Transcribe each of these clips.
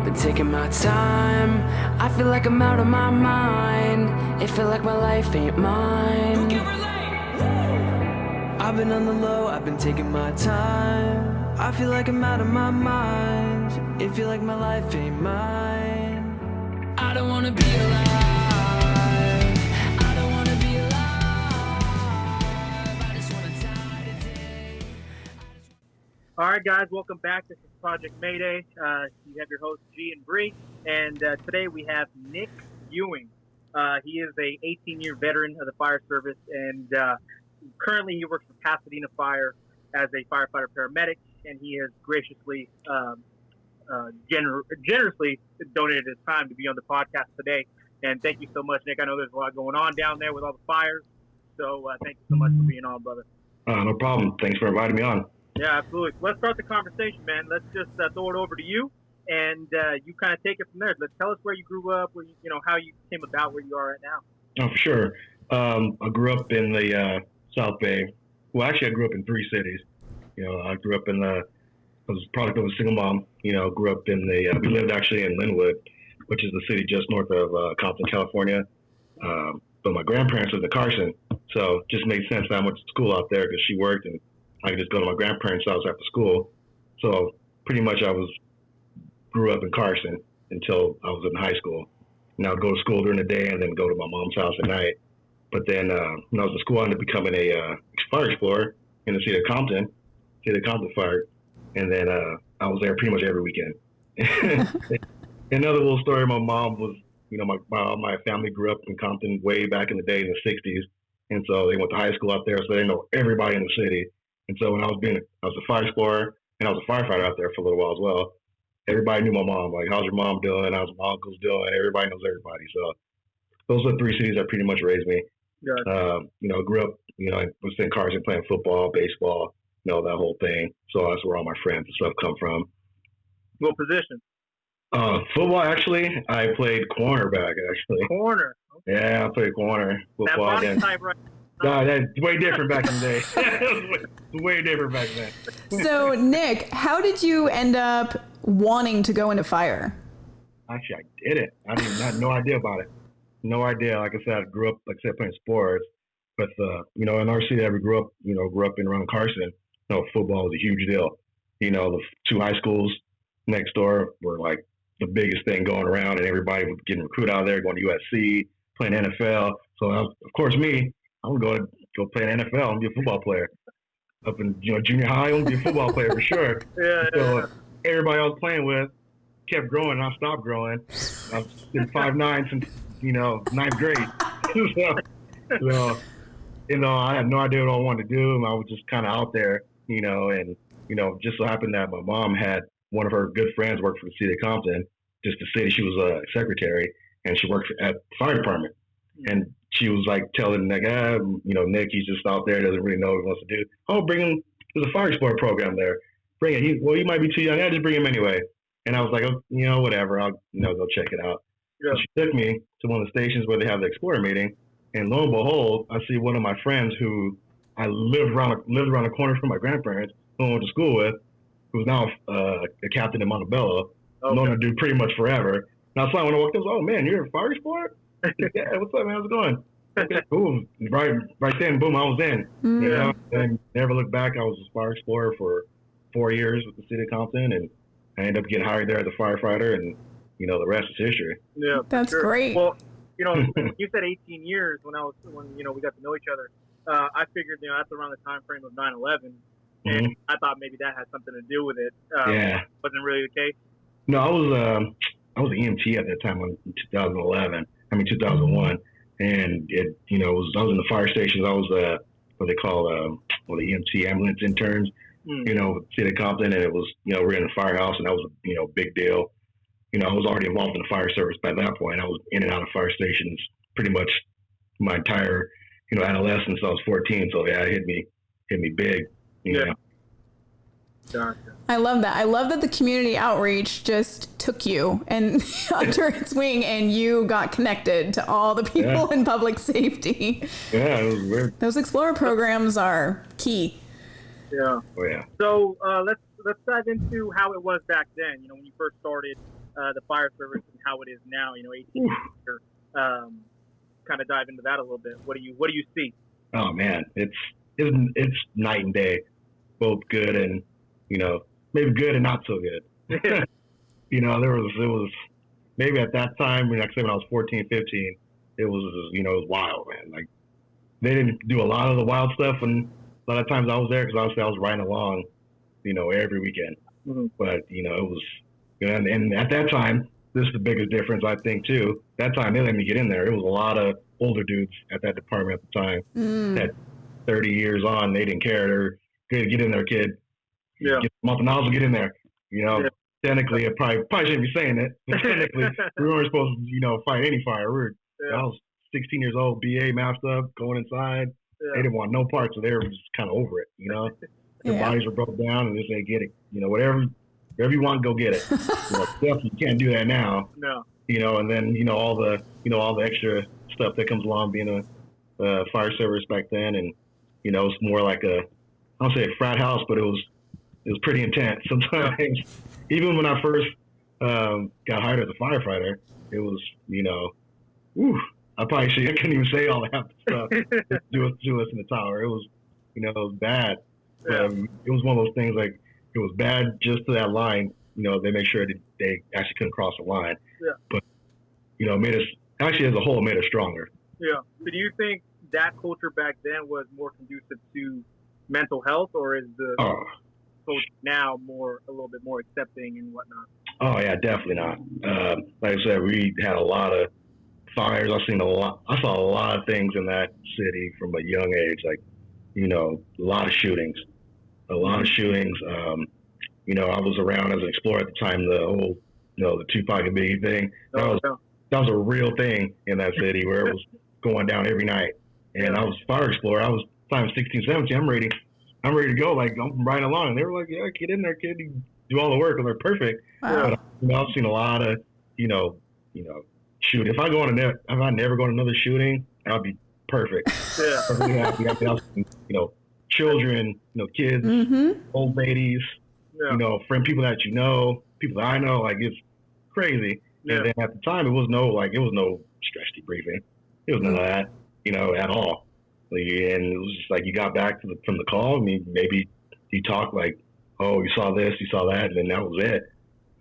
I've been taking my time. I feel like I'm out of my mind. It feel like my life ain't mine. I've been on the low, I've been taking my time. I feel like I'm out of my mind. It feel like my life ain't mine. I don't wanna be alive. I don't wanna be alive. I just wanna die today. All right, guys, welcome back. This is Project Mayday. You have your hosts, G and Bree, and today we have Nick Ewing. He is a 18-year veteran of the fire service, and currently he works for Pasadena Fire as a firefighter paramedic, and he has graciously, generously donated his time to be on the podcast today. And thank you so much, Nick. I know there's a lot going on down there with all the fires, so thank you so much for being on, brother. No problem. Thanks for inviting me on. Yeah, absolutely. Let's start the conversation, man. Let's just throw it over to you, and you kind of take it from there. Let's tell us where you grew up, where how you came about where you are right now. Oh, for sure. I grew up in the South Bay. Well, actually, I grew up in three cities. I grew up I was a product of a single mom. Grew up in we lived actually in Linwood, which is the city just north of Compton, California. But my grandparents lived in Carson, so it just made sense that I went to school out there because she worked and I could just go to my grandparents' house after school. So pretty much grew up in Carson until I was in high school. And I would go to school during the day and then go to my mom's house at night. But then when I was in school, I ended up becoming a fire explorer in the city of Compton Fire. And then I was there pretty much every weekend. Another little story, my mom was, my family grew up in Compton way back in the day in the 60s. And so they went to high school out there, so they know everybody in the city. And so when I was a fire explorer and I was a firefighter out there for a little while as well. Everybody knew my mom. Like, how's your mom doing? How's my uncles doing? Everybody knows everybody. So those are the three cities that pretty much raised me. Yeah. Grew up, I was in Carson playing football, baseball, that whole thing. So that's where all my friends and stuff come from. What position? Football, actually. I played cornerback, actually. Corner. Okay. Yeah, I played corner. Football. That body type, right? No, that's way different back in the day. It was way different back then. So, Nick, how did you end up wanting to go into fire? Actually, I didn't. I had no idea about it. No idea. Like I said, I grew up, playing sports. But, in our city that we grew up in around Carson, football was a huge deal. The two high schools next door were like the biggest thing going around, and everybody was getting recruited out of there, going to USC, playing NFL. So, of course, I would go play in NFL and be a football player. Up in junior high, I would be a football player for sure. So everybody I was playing with kept growing, and I stopped growing. I've been 5'9" since ninth grade. so I had no idea what I wanted to do. I was just kind of out there, and just so happened that my mom had one of her good friends work for the city of Compton, just the city. She was a secretary, and she worked at the fire department. And she was like telling Nick, Nick, he's just out there, doesn't really know what he wants to do. Oh, bring him. There's a fire explorer program there. Bring it. He might be too young. Just bring him anyway. And I was like, whatever. I'll go check it out. Yeah. So she took me to one of the stations where they have the explorer meeting, and lo and behold, I see one of my friends who I lived around the corner from my grandparents, who I went to school with, who's now a captain in Montebello, known to do pretty much forever. And I saw when I walked in, I was, oh man, you're a fire explorer? Yeah, what's up, man? How's it going? Okay, cool. Right then, boom, I was in. And never looked back. I was a fire explorer for 4 years with the city of Compton, and I ended up getting hired there as a firefighter, and the rest is history. Yeah, that's great. Well, you said 18 years when we got to know each other. I figured that's around the time frame of 9/11, and I thought maybe that had something to do with it. Wasn't really the case. No, I was an EMT at that time in 2001. And it, I was in the fire stations. I was what they call the EMT ambulance interns, city of Compton, and it was, we're in the firehouse, and that was a big deal. I was already involved in the fire service by that point. I was in and out of fire stations pretty much my entire, adolescence. I was 14, so yeah, it hit me big. Yeah. Gotcha. I love that. I love that the community outreach just took you and under its wing, and you got connected to all the people in public safety. Yeah, it was weird. Those Explorer programs are key. Yeah. Oh yeah. So let's dive into how it was back then. When you first started. the fire service and how it is now, 18 years later. Kind of dive into that a little bit. What do you see? Oh man, it's night and day, both good and maybe good and not so good. It was maybe at that time when I was 14, 15, it was it was wild, man. Like they didn't do a lot of the wild stuff, and a lot of times I was there because obviously I was riding along, every weekend. Mm-hmm. But it was, and at that time, this is the biggest difference I think too. That time they let me get in there. It was a lot of older dudes at that department at the time. That 30 years on, they didn't care. They're good. Get in there, kid. Yeah. Get the nozzle. Get in there. Technically, I probably shouldn't be saying it. But technically, we weren't supposed to, fight any fire. I was 16 years old, BA masked up, going inside. Yeah. They didn't want no parts, so they were just kind of over it. Their bodies were broke down, and just say, get it. Whatever you want, go get it. Definitely you can't do that now. No. And then all the extra stuff that comes along being a fire service back then, and it's more like I don't say a frat house, but it was pretty intense sometimes. Yeah. Even when I first got hired as a firefighter, it was I couldn't even say all that stuff. do us in the tower. It was it was bad. Yeah. It was one of those things like it was bad just to that line. They make sure that they actually couldn't cross the line. Yeah. But made us actually as a whole made us stronger. Yeah. So do you think that culture back then was more conducive to mental health, or is the culture now a little bit more accepting and whatnot? Oh yeah, definitely not. Like I said, we had a lot of fires. I saw a lot of things in that city from a young age. Like, a lot of shootings. I was around as an explorer at the time. The whole, the Tupac and Biggie thing. That was a real thing in that city where it was going down every night. And I was a fire explorer. I was 16, 17. I'm ready to go. Like, I'm riding along. And they were like, yeah, get in there, kid. You do all the work. And they're perfect. Wow. But I've seen a lot of, shoot. If I never go to another shooting, I'll be perfect. Yeah. Perfectly happy. I'll see, children, kids, old ladies, friend, people that people that I know. Like, it's crazy. Yeah. And then at the time, it was no stress debriefing. It was none of that, at all. And it was just like you got back from the call. I mean, maybe you talk like, oh, you saw this, you saw that, and then that was it.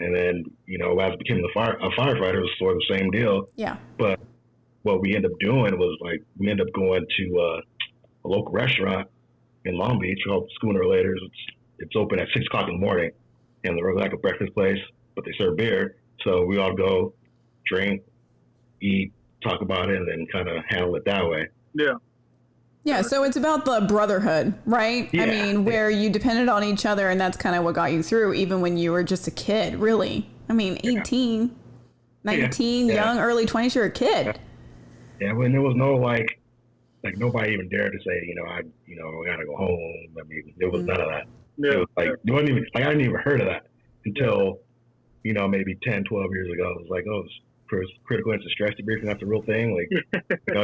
And then, as I became a firefighter, it was sort of the same deal. Yeah. But what we ended up doing was we ended up going to a local restaurant in Long Beach called Schooner Relators. It's open at 6 o'clock in the morning, and they're like a breakfast place, but they serve beer. So we all go drink, eat, talk about it, and then kind of handle it that way. Yeah. Yeah, so it's about the brotherhood, right? Yeah. I mean, where you depended on each other, and that's kind of what got you through, even when you were just a kid, really. I mean, 18, 19, young, early 20s, you're a kid. Yeah, when there was no, like nobody even dared to say, I gotta go home. I mean, there was none of that. Yeah. It was like, I hadn't even heard of that until, maybe 10, 12 years ago. It was like, oh, critical incident stress debriefing, that's a real thing. Like,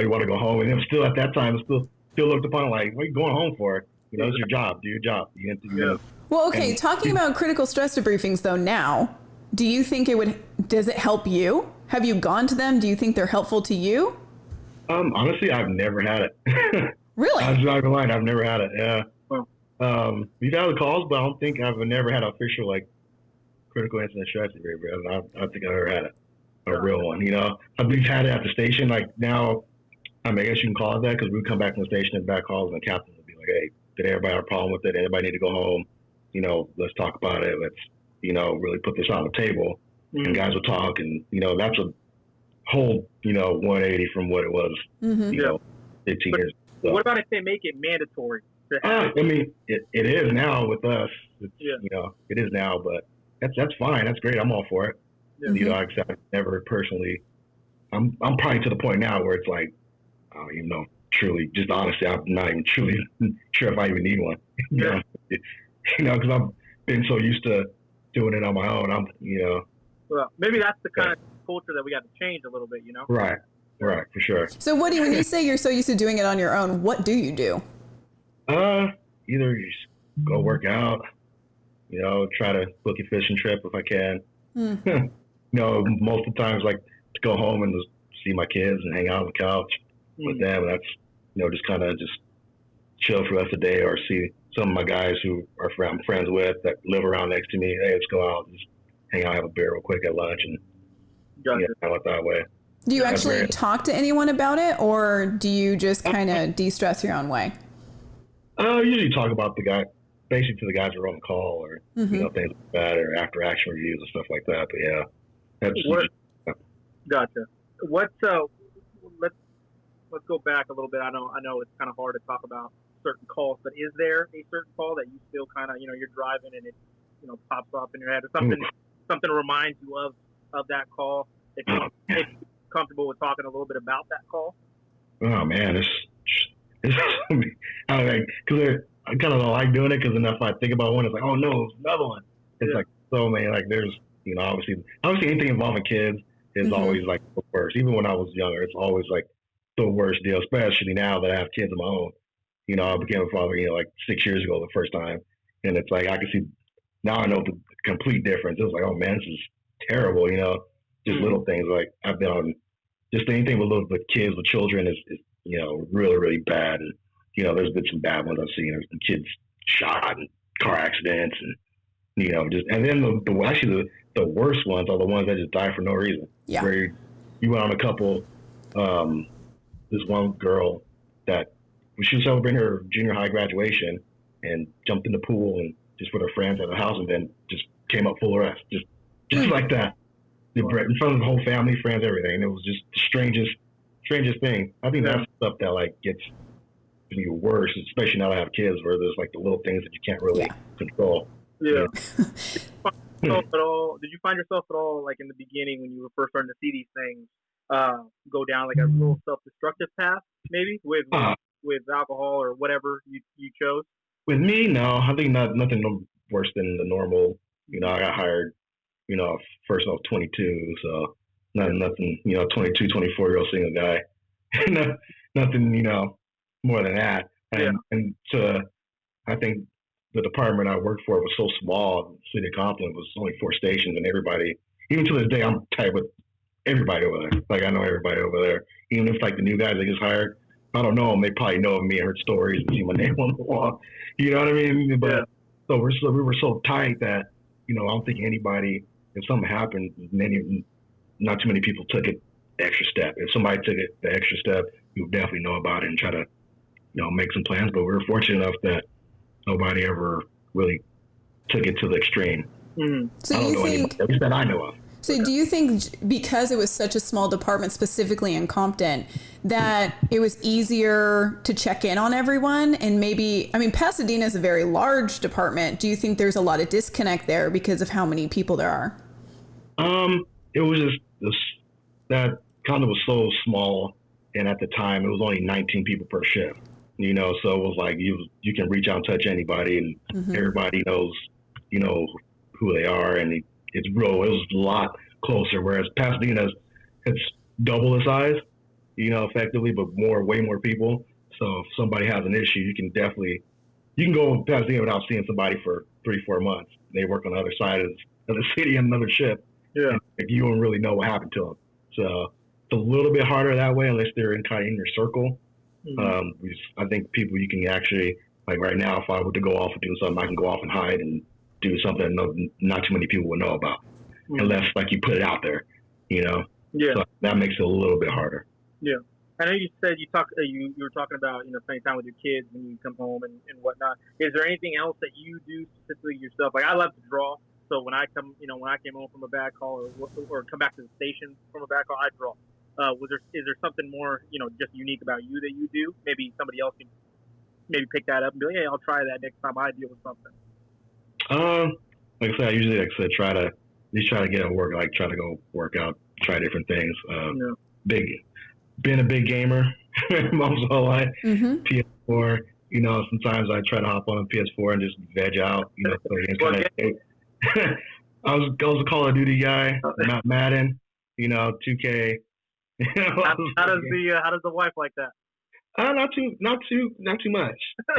you want to go home. And then still at that time, still looked upon like, what are you going home for? It's your job. Do your job. Well, okay. Talking about critical stress debriefings though now, do you think does it help you? Have you gone to them? Do you think they're helpful to you? Honestly, I've never had it. Really? I'm not gonna lie, I've never had it. Yeah. We've had the calls, but I don't think I've never had an official critical incident stress debriefing. I don't think I've ever had it. A real one, We've had it at the station. Like now, I guess you can call it that because we would come back from the station and back calls, and the captain would be like, "Hey, did everybody have a problem with it? Anybody need to go home? Let's talk about it. Let's, really put this on the table." Mm-hmm. And guys will talk, and that's a whole, 180 from what it was, 15 years. So. What about if they make it mandatory? I mean, it is now with us. It's, it is now, but that's fine. That's great. I'm all for it. Yeah. I've never personally. I'm probably to the point now where it's like, I don't even know. Truly, just honestly, I'm not even truly sure if I even need one. Because I've been so used to doing it on my own. Well, maybe that's the kind of culture that we got to change a little bit. Right, for sure. So, when you say you're so used to doing it on your own, what do you do? Either you just go work out, try to book a fishing trip if I can. most of the times, like, to go home and just see my kids and hang out on the couch with them. And that's, just kind of just chill for the rest of the day, or see some of my guys who I'm friends with that live around next to me. Hey, let's go out and just hang out, have a beer real quick at lunch, and hang out that way. Do you actually talk to anyone about it, or do you just kind of de-stress your own way? I usually talk about basically to the guys who are on the call, or things like that, or after action reviews and stuff like that. But yeah, that's Gotcha. Let's go back a little bit. I know it's kind of hard to talk about certain calls, but is there a certain call that you still kind of, you're driving and it, pops up in your head, or something reminds you of that call? If you're comfortable with talking a little bit about that call. Oh man, it's because I kind of don't like doing it, because then if I think about one, it's like, oh no, it's another one. It's like so many. Like there's, obviously anything involving kids is always like the worst. Even when I was younger, it's always like the worst deal. Especially now that I have kids of my own. I became a father, like 6 years ago the first time, and it's like I can see now. I know the complete difference. It was like, oh man, this is terrible. Just little things. Like I've been on just anything with kids, with children is really, really bad. And there's been some bad ones I've seen. There's been kids shot and car accidents, and and then the worst ones are the ones that just die for no reason. Yeah. Where you went on a couple. This one girl that she was celebrating her junior high graduation and jumped in the pool and just with her friends at the house, and then just came up full arrest, just like that. In front of the whole family, friends, everything. And it was just the strangest thing. I think that's stuff that like gets even worse, especially now that I have kids, where there's like the little things that you can't really control. Yeah. Did you find yourself at all, like in the beginning when you were first starting to see these things, go down like a little self-destructive path, maybe with alcohol or whatever you chose? With me, no. I think nothing worse than the normal. I got hired. First I was 22, so nothing. 22, 24-year-old single guy. Nothing. More than that. And I think the department I worked for was so small. The city of Compton was only 4 stations, and everybody. Even to this day, I'm tight with everybody over there. Like I know everybody over there. Even if like the new guys they just hired, I don't know them. They probably know of me and heard stories and see my name on the wall. You know what I mean? But so we were so tight that I don't think anybody. If something happened, not too many people took it the extra step. If somebody took it the extra step, you would definitely know about it and try to, make some plans. But we were fortunate enough that nobody ever really took it to the extreme. So I don't know anybody, at least that I know of. So do you think because it was such a small department, specifically in Compton, that it was easier to check in on everyone? And maybe, Pasadena is a very large department. Do you think there's a lot of disconnect there because of how many people there are? It was just that Compton was so small, and at the time it was only 19 people per shift. So it was like you can reach out and touch anybody, and everybody knows, who they are, and it was a lot closer. Whereas Pasadena, it's double the size, effectively, but way more people. So if somebody has an issue, you can go to Pasadena without seeing somebody for 3-4 months. They work on the other side of the city on another shift. Yeah. And you don't really know what happened to them. So it's a little bit harder that way unless they're in your circle. I think people you can actually, like right now, if I were to go off and do something, I can go off and hide and do something that not too many people would know about, unless like you put it out there, Yeah. So that makes it a little bit harder. Yeah. I know you said you were talking about spending time with your kids when you come home and whatnot. Is there anything else that you do specifically yourself? Like I love to draw, so when I came home from a bad call or come back to the station from a bad call, I draw. Is there something more just unique about you that you do? Maybe somebody else can maybe pick that up and be like, hey, I'll try that next time I deal with something. Like I said, I usually try to get at work, like try to go work out, try different things. Being a big gamer most of my life, PS4, sometimes I try to hop on a PS4 and just veg out, I was a Call of Duty guy, not Madden, 2K. How does the wife like that? Not too much.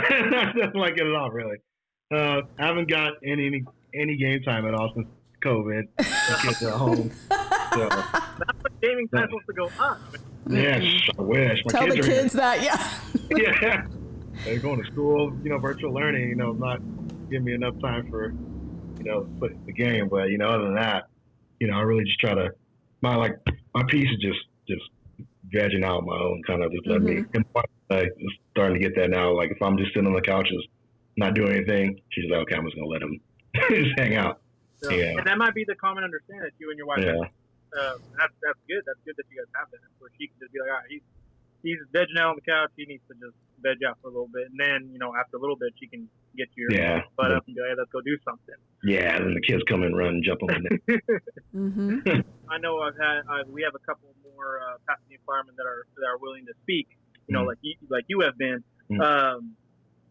Doesn't like it at all, really. I haven't got any game time at all since COVID. The kids are at home. So, That's what gaming time's supposed to go up. yeah, I wish. My Tell the kids are kids that, yeah. yeah. They're going to school, virtual learning, not giving me enough time for, put the game. But, other than that, I really just try to, my piece is just vegging out my own, kind of just let me, and just starting to get that now. Like, if I'm just sitting on the couch, just not doing anything, she's like, okay, I'm just going to let him just hang out. So, Yeah. And that might be the common understanding that you and your wife have. That's good. That's good that you guys have that. Where she can just be like, all right, he's vegging out on the couch. He needs to just veg out for a little bit, and then after a little bit, she can get your butt up and go, hey, let's go do something. Yeah, and then the kids come and run and jump on the neck. I know we have a couple more Pasadena firemen that are willing to speak. Like you have been.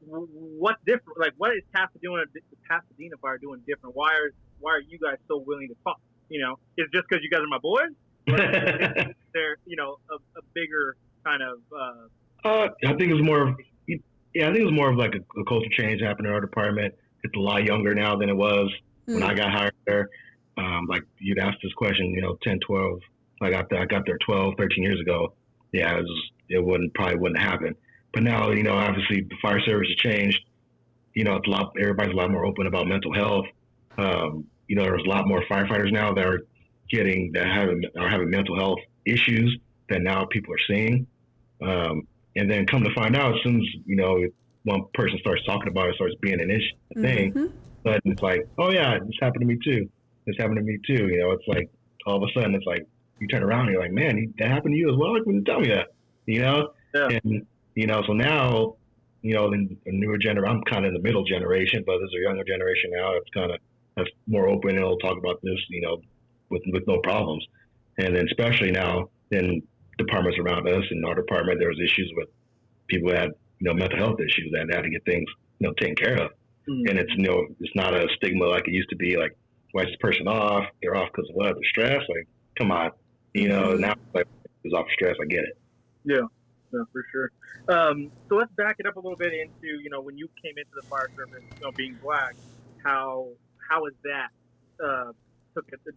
What's different? Like, what is Pasadena Fire doing different? Why are you guys so willing to talk? Is it just because you guys are my boys? Or they're a bigger kind of. I think it was more of like a culture change happened in our department. It's a lot younger now than it was when I got hired there. Like you'd asked this question, 10, 12. I got there 12, 13 years ago. Yeah, it probably wouldn't happen. But now, obviously the fire service has changed. Everybody's a lot more open about mental health. There's a lot more firefighters now that are having mental health issues that now people are seeing. And then come to find out, as soon as, one person starts talking about it, starts being an issue thing, but it's like, oh yeah, this happened to me too. This happened to me too. It's like, all of a sudden it's like, you turn around and you're like, man, that happened to you as well? Like, wouldn't tell me that, Yeah. And, so now, the newer generation, I'm kind of in the middle generation, but there's a younger generation now that's more open and will talk about this, with no problems. And then especially now in departments around us, in our department, there was issues with people who had, mental health issues and had to get things, taken care of. And it's, it's not a stigma like it used to be. Like, why is this person off? They're off because of what? The stress? Like, come on. Now it's off stress. I get it. Yeah. No, for sure. So let's back it up a little bit into, when you came into the fire service, being black, how is that,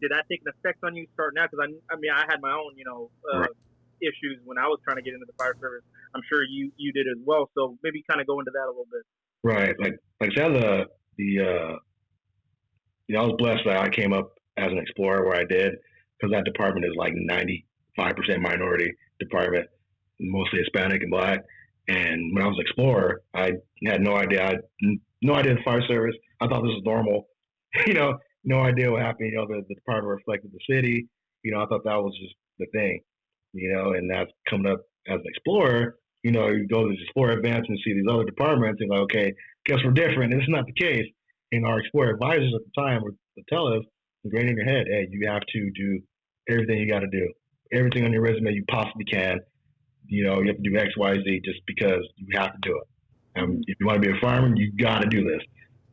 did that take an effect on you starting out? Because I had my own, issues when I was trying to get into the fire service. I'm sure you did as well. So maybe kind of go into that a little bit. Right. Like I said, I was blessed that I came up as an explorer where I did, because that department is like 95% minority department, mostly Hispanic and black. And when I was an explorer, I had no idea. I had no idea the fire service. I thought this was normal. No idea what happened. The department reflected the city. I thought that was just the thing. And that's coming up as an explorer. You go to these explorer events and see these other departments and like, okay, guess we're different. And it's not the case. And our explorer advisors at the time would tell us, ingrained in your head, hey, you have to do everything you got to do. Everything on your resume you possibly can. You have to do X, Y, Z just because you have to do it. If you want to be a fireman, you got to do this.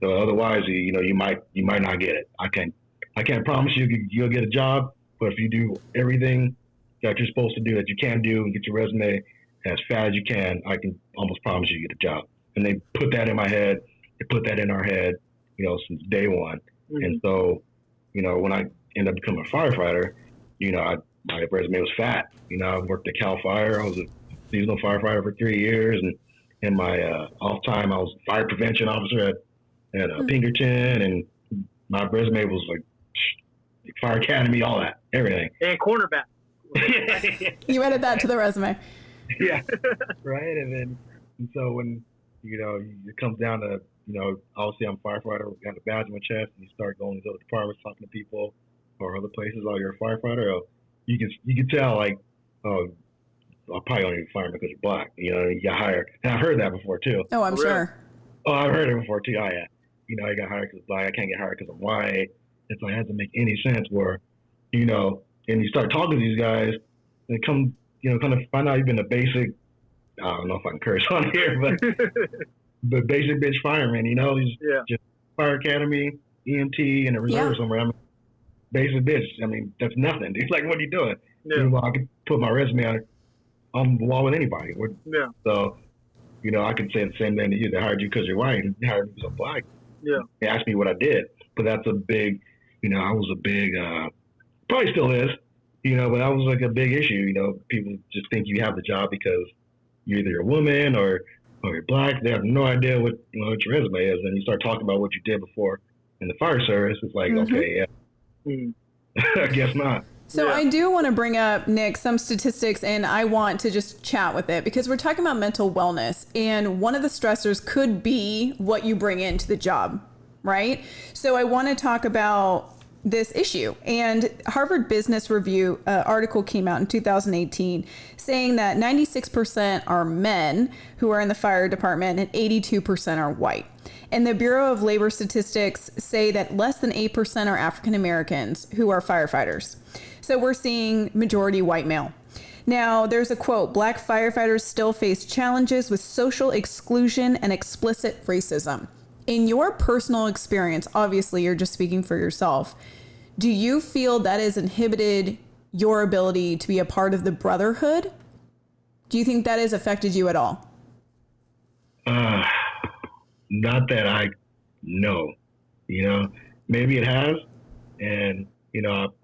So otherwise, you might not get it. I can't promise you'll get a job, but if you do everything that you're supposed to do, that you can do, and get your resume as fast as you can, I can almost promise you get a job. And they put that in my head. They put that in our head, since day one. And so, when I ended up becoming a firefighter, my resume was fat. I worked at Cal Fire. I was a seasonal firefighter for 3 years, and in my off time, I was a fire prevention officer at Pinkerton, and my resume was like Fire Academy, all that, everything. And cornerback. You added that to the resume. Yeah, right. And so when it comes down to obviously I'm a firefighter, got a badge on my chest, and you start going to these other departments, talking to people or other places. Oh, you're a firefighter. Oh, you can tell like, oh, I'll probably only be fireman because you're black. You got hired, and I've heard that before too. Oh, I'm sure. Oh, I've heard it before too. Oh yeah, I got hired because black. I can't get hired because I'm white. It's like, it doesn't make any sense. Where, and you start talking to these guys, and come, kind of find out you've been a basic. I don't know if I can curse on here, but basic bitch fireman. These just fire academy, EMT, and a reserve somewhere. Basic bitch. That's nothing. It's like, what are you doing? Yeah. I could put my resume on the wall with anybody. So, I could say the same thing to you. They hired you because you're white. They hired me because I'm black. Yeah. They asked me what I did, but that's a big, I was a big, probably still is, but that was like a big issue. People just think you have the job because you're either a woman or you're black. They have no idea what what your resume is, and you start talking about what you did before in the fire service. It's like, okay, yeah, I guess not. So I do want to bring up, Nick, some statistics, and I want to just chat with it because we're talking about mental wellness, and one of the stressors could be what you bring into the job, right? So I want to talk about this issue. And Harvard Business Review article came out in 2018 saying that 96% are men who are in the fire department and 82% are white. And the Bureau of Labor Statistics say that less than 8% are African Americans who are firefighters. So we're seeing majority white male. Now, there's a quote, "Black firefighters still face challenges with social exclusion and explicit racism." In your personal experience, obviously you're just speaking for yourself, do you feel that has inhibited your ability to be a part of the brotherhood? Do you think that has affected you at all? Not that I know, maybe it has. And,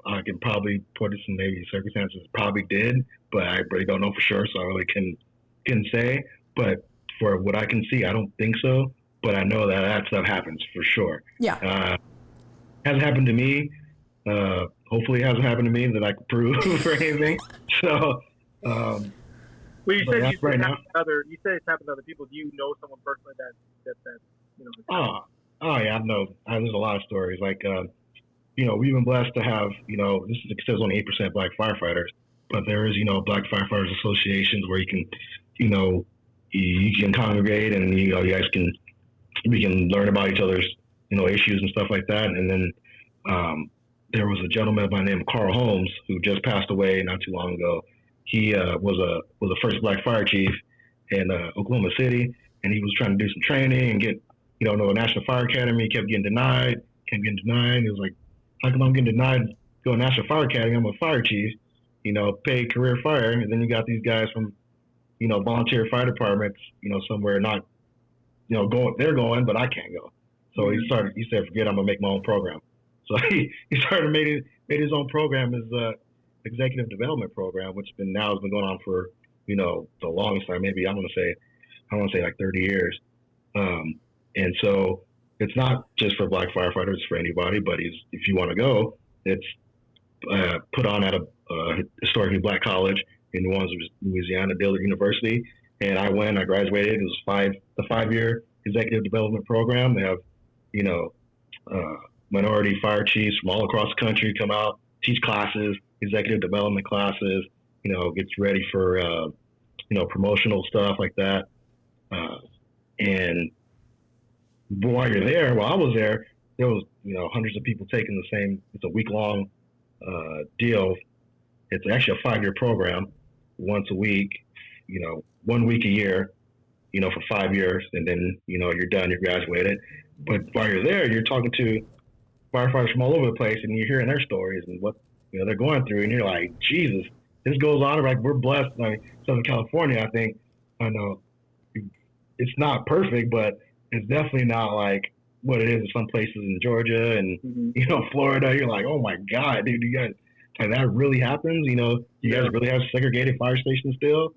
I can probably put it in maybe circumstances probably did, but I really don't know for sure. So I really can say, but for what I can see, I don't think so, but I know that stuff happens for sure. Yeah. Hasn't happened to me. Hopefully it hasn't happened to me that I can prove or anything. So, well, you said it's happened to other people. Do you know someone personally that Oh yeah, I know. There's a lot of stories. Like, we've been blessed to have, it says only 8% black firefighters, but there is, black firefighters associations where you can, you can congregate and, we can learn about each other's, issues and stuff like that. And then, there was a gentleman by the name of Carl Holmes who just passed away not too long ago. He was the first black fire chief in Oklahoma City, and he was trying to do some training and get, a National Fire Academy. He kept getting denied. He was like, how come I'm getting denied to go to National Fire Academy? I'm a fire chief, paid career fire. And then you got these guys from, volunteer fire departments, somewhere not, they're going, but I can't go. So he said, forget it, I'm going to make my own program. So he started made his own program, his executive development program, which has been going on for, the longest time, maybe I want to say like 30 years. And so it's not just for black firefighters, it's for anybody, but if you want to go, it's put on at a historically black college in New Orleans, Louisiana, Dillard University. And I graduated. It was the 5-year executive development program. They have, minority fire chiefs from all across the country come out, teach classes, executive development classes, gets ready for, promotional stuff like that. And while you're there, while I was there was, hundreds of people taking the same, it's a week-long deal. It's actually a 5-year program, once a week, 1 week a year, for 5 years. And then, you're done, you're graduated. But while you're there, you're talking to firefighters from all over the place, and you're hearing their stories and what they're going through, and you're like, Jesus, this goes on. Like, we're blessed. Like Southern California, I know it's not perfect, but it's definitely not like what it is in some places in Georgia and Florida. You're like, oh my God, dude, you guys, like, that really happens. You guys really have segregated fire stations still.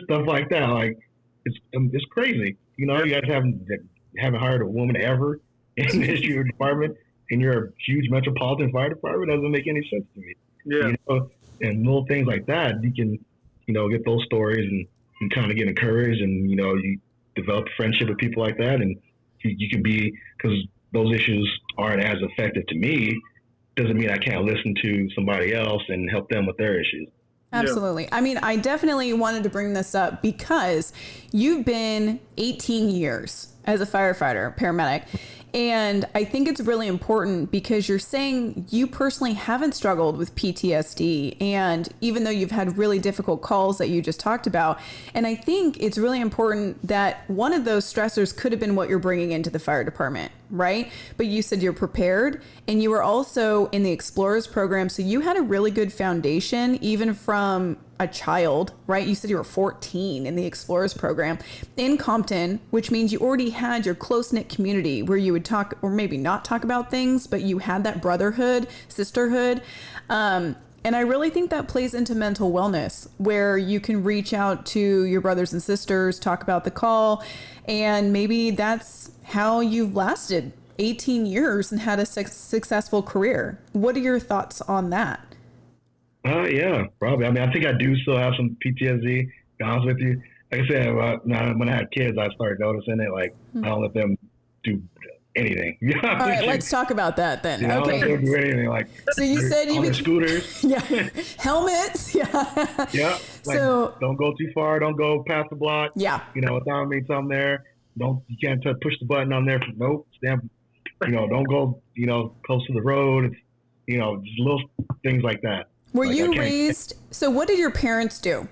Stuff like that. Like, it's crazy. You guys haven't hired a woman ever in the history of your department, and you're a huge metropolitan fire department. It doesn't make any sense to me. Yeah. And little things like that, you can, get those stories and kind of get encouraged, and, you develop a friendship with people like that. And you can be, because those issues aren't as effective to me, doesn't mean I can't listen to somebody else and help them with their issues. Absolutely. Yeah. I mean, I definitely wanted to bring this up because you've been 18 years as a firefighter, paramedic. And I think it's really important because you're saying you personally haven't struggled with PTSD. And even though you've had really difficult calls that you just talked about, and I think it's really important that one of those stressors could have been what you're bringing into the fire department, right? But you said you're prepared, and you were also in the Explorers program. So you had a really good foundation, even from a child, right? You said you were 14 in the Explorers program in Compton, which means you already had your close-knit community where you would talk, or maybe not talk about things, but you had that brotherhood, sisterhood. And And I really think that plays into mental wellness, where you can reach out to your brothers and sisters, talk about the call, and maybe that's how you've lasted 18 years and had a successful career. What are your thoughts on that? Yeah, probably. I mean, I think I do still have some PTSD, to be honest with you. Like I said, when I had kids, I started noticing it. Like, I don't let them do anything. You know what All I right, mean? let's talk about that then. I don't let them do anything. Like, so you said you on their scooters. Yeah, helmets. Yeah. Yeah. Like, so don't go too far. Don't go past the block. Yeah. You know, without me something there. You can't push the button on there. Nope. Stand. You know, don't go. You know, close to the road. It's, you know, just little things like that. Were like, you raised? So what did your parents do?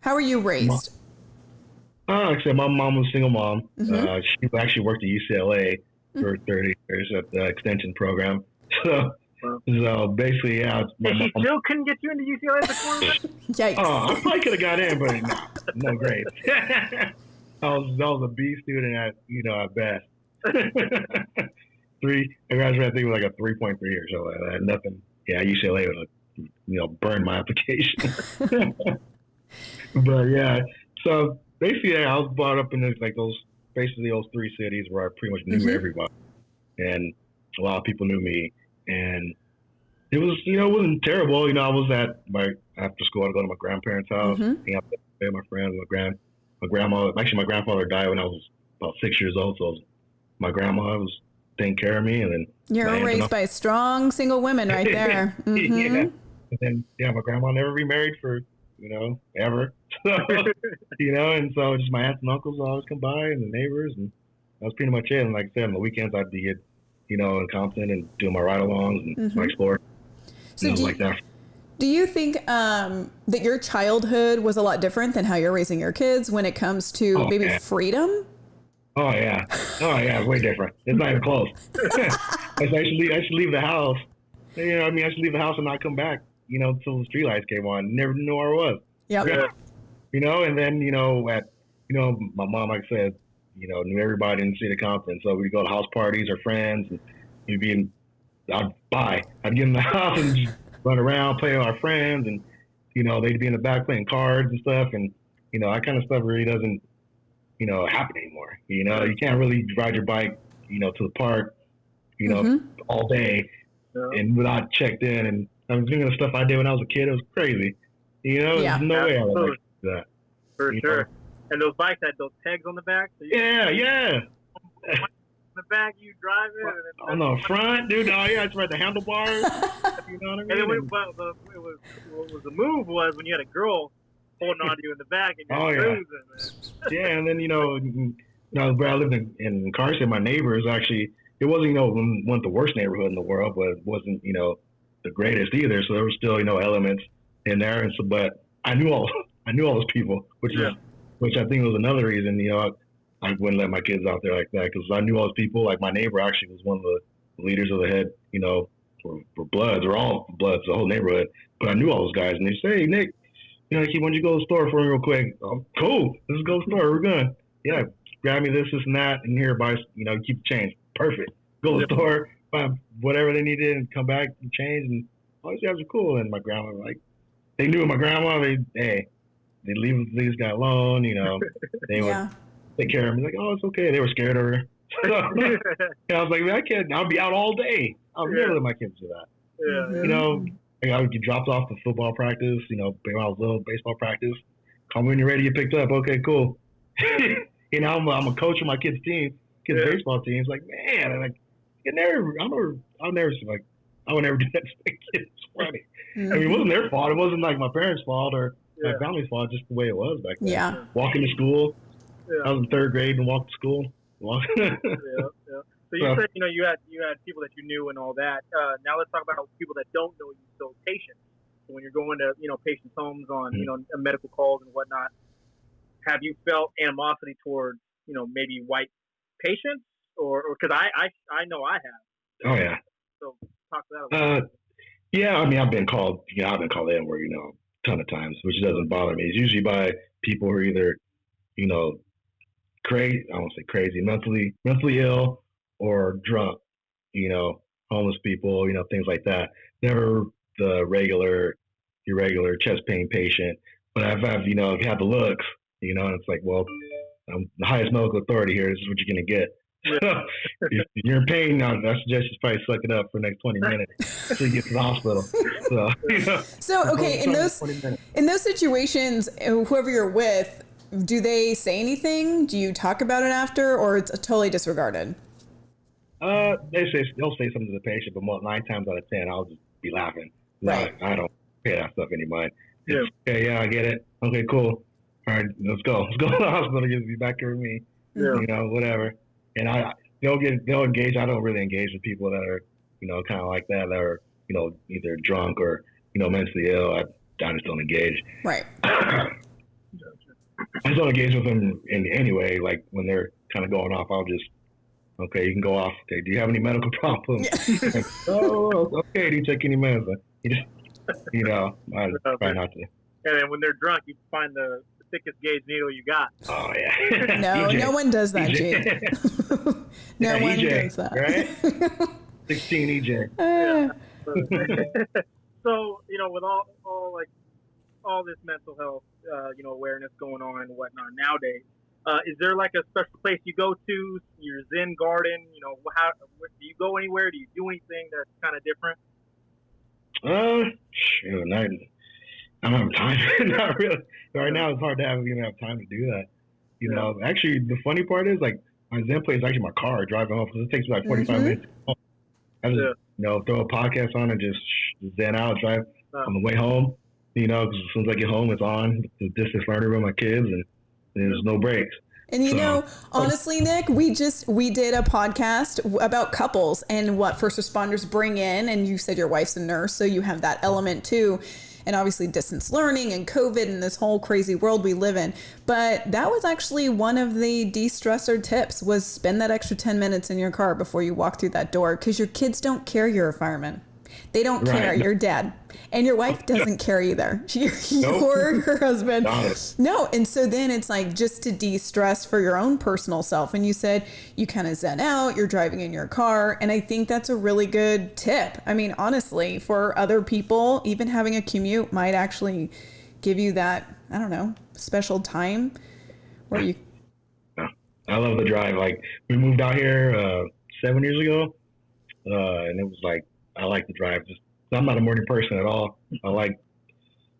How were you raised? Like I said, my mom was a single mom. She actually worked at UCLA for 30 years at the extension program. So basically, yeah. And she still couldn't get you into UCLA before? Yikes. Oh, I probably could have got in, but no grades. I was a B student at best. I graduated, I think, with like a 3.3 or so. Like that. Nothing. Yeah, UCLA would burned my application. But yeah, so basically, I was brought up in those three cities where I pretty much knew everybody, and a lot of people knew me, and it was, it wasn't terrible. I was after school, I'd go to my grandparents' house, hang out with my friends, my grandma. Actually, my grandfather died when I was about 6 years old, so my grandma was taking care of me, and then you're raised by strong single women right there. Yeah, and then my grandma never remarried for ever. So, and so just my aunts and uncles would always come by, and the neighbors, and that was pretty much it. And like I said, on the weekends I'd be at, in Compton and doing my ride-alongs and my explore. So like that. Do you think that your childhood was a lot different than how you're raising your kids when it comes to freedom? Oh yeah, way different. It's not even close. I should leave the house. I should leave the house and not come back. Until the streetlights came on. Never knew where I was. Yep. And then, my mom, like I said, knew everybody in the city of Compton. So we'd go to house parties or friends, and I'd get in the house and just run around, play with our friends, and, they'd be in the back playing cards and stuff. And, that kind of stuff really doesn't, happen anymore. You can't really ride your bike, to the park, all day and without checked in. And I was doing the stuff I did when I was a kid. It was crazy. There's no way I would like that. For sure. And those bikes had those pegs on the back. So yeah. In the back, you drive it. On the front, dude. Oh yeah, it's right. The handlebars. You know what I mean? And then what was the move was when you had a girl holding on to you in the back and you're cruising. Man. Yeah, and then where I lived in Carson, my neighbors actually, it wasn't wasn't the worst neighborhood in the world, but it wasn't the greatest either. So there were still elements in there, and so but I knew all those people, which I think was another reason I wouldn't let my kids out there like that, because I knew all those people. Like my neighbor actually was one of the leaders of the head, for Bloods, or all Bloods, the whole neighborhood. But I knew all those guys, and they say, hey, Nick, why don't you go to the store for me real quick? Oh, cool, let's go to the store. We're good. Yeah, grab me this and that, and here, buy keep the change. Perfect. Go to the store, find whatever they needed, and come back and change. And all these guys are cool. And my grandma, they knew my grandma. They leave this guy alone. They would take care of me. Like, oh, it's okay. They were scared of her. So, I was like, I'll be out all day. I'll never let my kids do that. I would get dropped off to football practice. When I was little, baseball practice. Call me when you're ready. Get picked up. Okay, cool. I'm a coach of my kids' team. Kids baseball teams, like, man, I would never do that to my kids. It's funny. I mean, it wasn't their fault. It wasn't like my parents' fault or my family's fault. Just the way it was back then. Yeah. Walking to school. I was in third grade and walked to school. So you said you had people that you knew and all that. Now let's talk about people that don't know you. So patients. So when you're going to patients' homes on medical calls and whatnot, have you felt animosity towards maybe white patients, or because I know I have. Oh yeah. So talk to that a little bit. Yeah, I mean I've been called N-word, a ton of times, which doesn't bother me. It's usually by people who are either, crazy, I won't say crazy, mentally ill or drunk, homeless people, things like that. Never your regular chest pain patient. But if you have the looks, and it's like, well, I'm the highest medical authority here. This is what you're going to get. Yeah. If you're in pain now, I suggest you probably suck it up for the next 20 minutes until you get to the hospital. So okay, in those situations, whoever you're with, do they say anything? Do you talk about it after, or it's totally disregarded? They'll say something to the patient, but 9 times out of 10, I'll just be laughing. Right. I don't pay that stuff any mind. Yeah. Okay, yeah, I get it. Okay, cool. All right, let's go. Let's go to the hospital. You'll be back here with me. Yeah. Whatever. And they'll engage. I don't really engage with people that are, kind of like that are, either drunk or, mentally ill. I just don't engage. Right. I just don't engage with them in any way. Like when they're kind of going off, I'll just, okay, you can go off. Okay, do you have any medical problems? Like, oh, okay. Do you take any medicine? You just, I try not to. And then when they're drunk, you find the thickest gauge needle you got. Oh yeah. No, EJ. No one does that, Gene. No one EJ, does that. Right? 16 EJ. So, with all this mental health, awareness going on and whatnot nowadays, is there like a special place you go to, your Zen garden? Do you go anywhere? Do you do anything that's kind of different? Shoot, I don't have time. Not really. Right now, it's hard to even have time to do that. Actually, the funny part is like my Zen place is actually my car driving home because it takes me like 45 minutes. I just throw a podcast on and just zen out, drive on the way home. Because as soon as I get home, it's on the distance learning with my kids, and there's no breaks. And honestly, Nick, we did a podcast about couples and what first responders bring in, and you said your wife's a nurse, so you have that element too. And obviously distance learning and COVID and this whole crazy world we live in. But that was actually one of the de-stressor tips, was spend that extra 10 minutes in your car before you walk through that door, because your kids don't care you're a fireman. They don't care. You're dead. And your wife doesn't care either. You're her husband. No. And so then it's like just to de-stress for your own personal self. And you said you kind of zen out, you're driving in your car. And I think that's a really good tip. I mean, honestly, for other people, even having a commute might actually give you that, I don't know, special time where you. I love the drive. Like we moved out here 7 years ago. And it was like, I like the drive. I'm not a morning person at all. I like,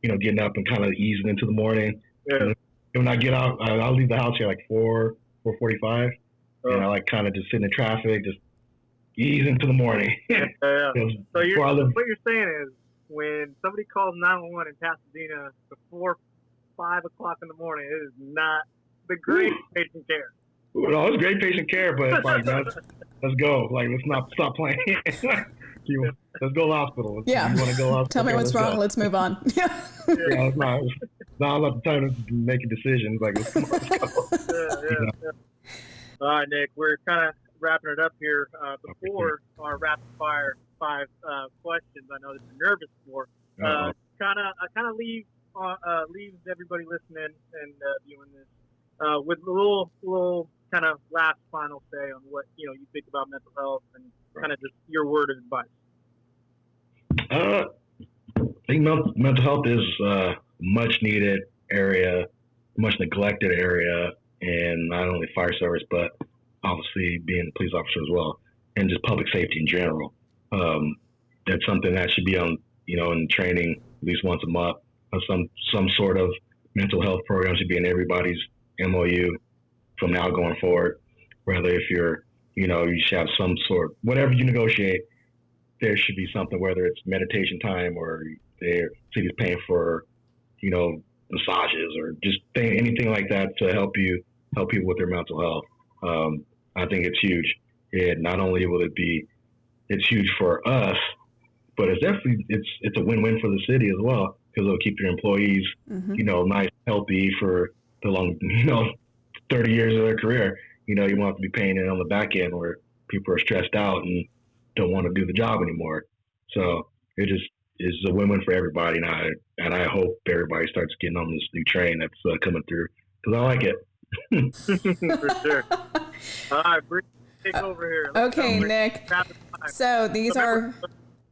getting up and kind of easing into the morning. Yeah. And when I get out, I'll leave the house here like 4:45, and I like kind of just sit in the traffic, just ease into the morning. Yeah. So what you're saying is when somebody calls 911 in Pasadena before 5 o'clock in the morning, it is not the great patient care. No, it's great patient care, but it's like let's go. Like let's not stop playing. Let's go to the hospital. You want to go hospital? Tell me what's wrong. Let's move on. It's not enough time to make a decision. Like, let's go. All right, Nick, we're kind of wrapping it up here. Before our rapid fire 5 questions, I know that you're nervous for. Kind of leaves everybody listening and viewing this with a little kind of last final say on what you think about mental health and kind of just your word of advice. I think mental health is a much needed area, much neglected area, and not only fire service, but obviously being a police officer as well, and just public safety in general. That's something that should be on, in training at least once a month. Some sort of mental health program should be in everybody's MOU from now going forward. Whether if you're, you should have some sort, whatever you negotiate, there should be something, whether it's meditation time or the city's paying for, massages or just anything like that to help people with their mental health. I think it's huge. And not only will it's huge for us, but it's definitely, it's a win-win for the city as well, because it'll keep your employees, nice, healthy for the long, 30 years of their career. You won't have to be paying it on the back end where people are stressed out and don't want to do the job anymore. So it just is a win-win for everybody. And I hope everybody starts getting on this new train that's coming through, because I like it. For sure. All right, Bree, take over here. Okay, Nick. So these are...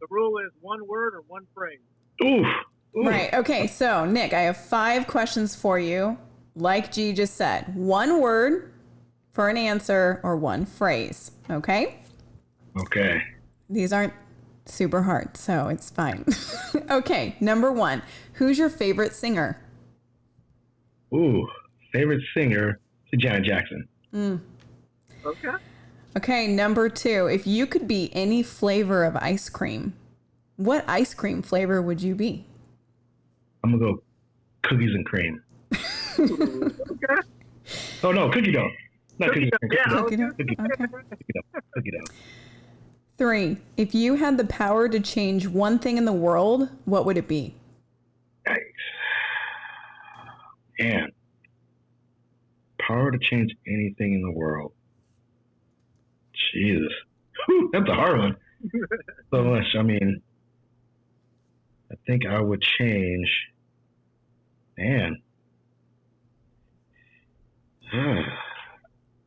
The rule is one word or one phrase. Oof. Ooh. Right. Okay. So, Nick, I have 5 questions for you. Like G just said, one word for an answer or one phrase. Okay? Okay. These aren't super hard, so it's fine. Okay. Number 1. Who's your favorite singer? Ooh. Favorite singer to Janet Jackson. Okay. Okay. Number 2. If you could be any flavor of ice cream, what ice cream flavor would you be? I'm going to go cookies and cream. Okay. Oh, no, cookie dough. Not cookies and cream. Yeah. Cookie dough? Cookie dough. Okay. Cookie dough. 3. If you had the power to change one thing in the world, what would it be? Nice. Man. Power to change anything in the world. Jesus. Whew, that's a hard one. So much. I mean, I think I would change. Man.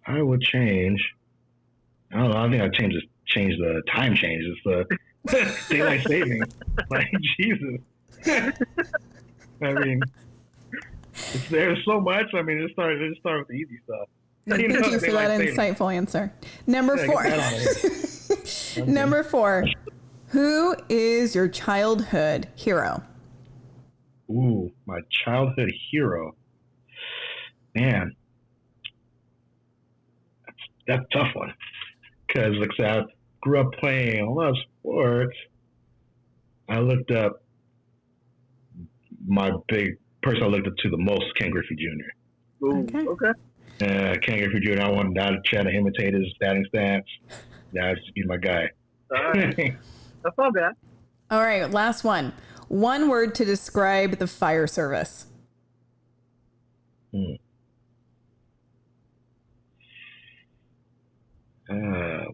I would change. I don't know. I think I'd change the time change. It's the daylight saving. Like, Jesus. I mean, there's so much. I mean, let's start with the easy stuff. Thank you for that daylight saving. insightful answer. Number Yeah, 4. get that out of here. Number 4. Who is your childhood hero? Ooh, my childhood hero. Man, that's a tough one. Because, like I said, I grew up playing a lot of sports. I looked up my big person I looked up to the most, Ken Griffey Jr. Ooh, Okay. okay. Ken Griffey Jr., I wanted to try to imitate his batting stance. He's my guy. All right. That's not bad. All right, last one. One word to describe the fire service.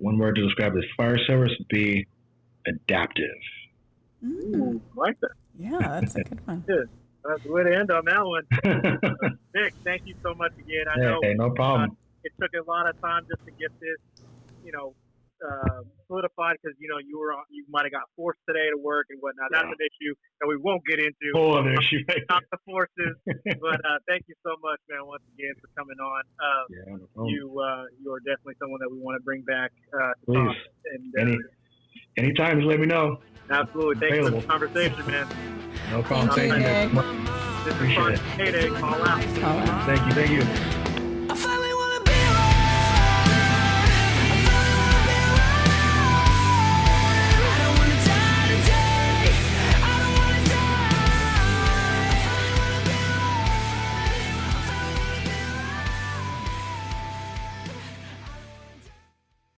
One word to describe this fire service would be adaptive. Ooh, I like that. Yeah, that's a good one. Good. That's the way to end on that one. Nick, thank you so much again. I know Hey, no problem. it took a lot of time just to get this, solidified because you might have got forced today to work and whatnot. That's an issue that we won't get into. Oh, an issue. Not the forces, but thank you so much, man, once again for coming on. Yeah, no problem. You are definitely someone that we want to bring back. To Please. talk. And Anytime, just let me know. absolutely, thank you for the conversation, man. No problem. Thank you, Nick. This is Appreciate Project Mayday. Call out. Call out. Thank you.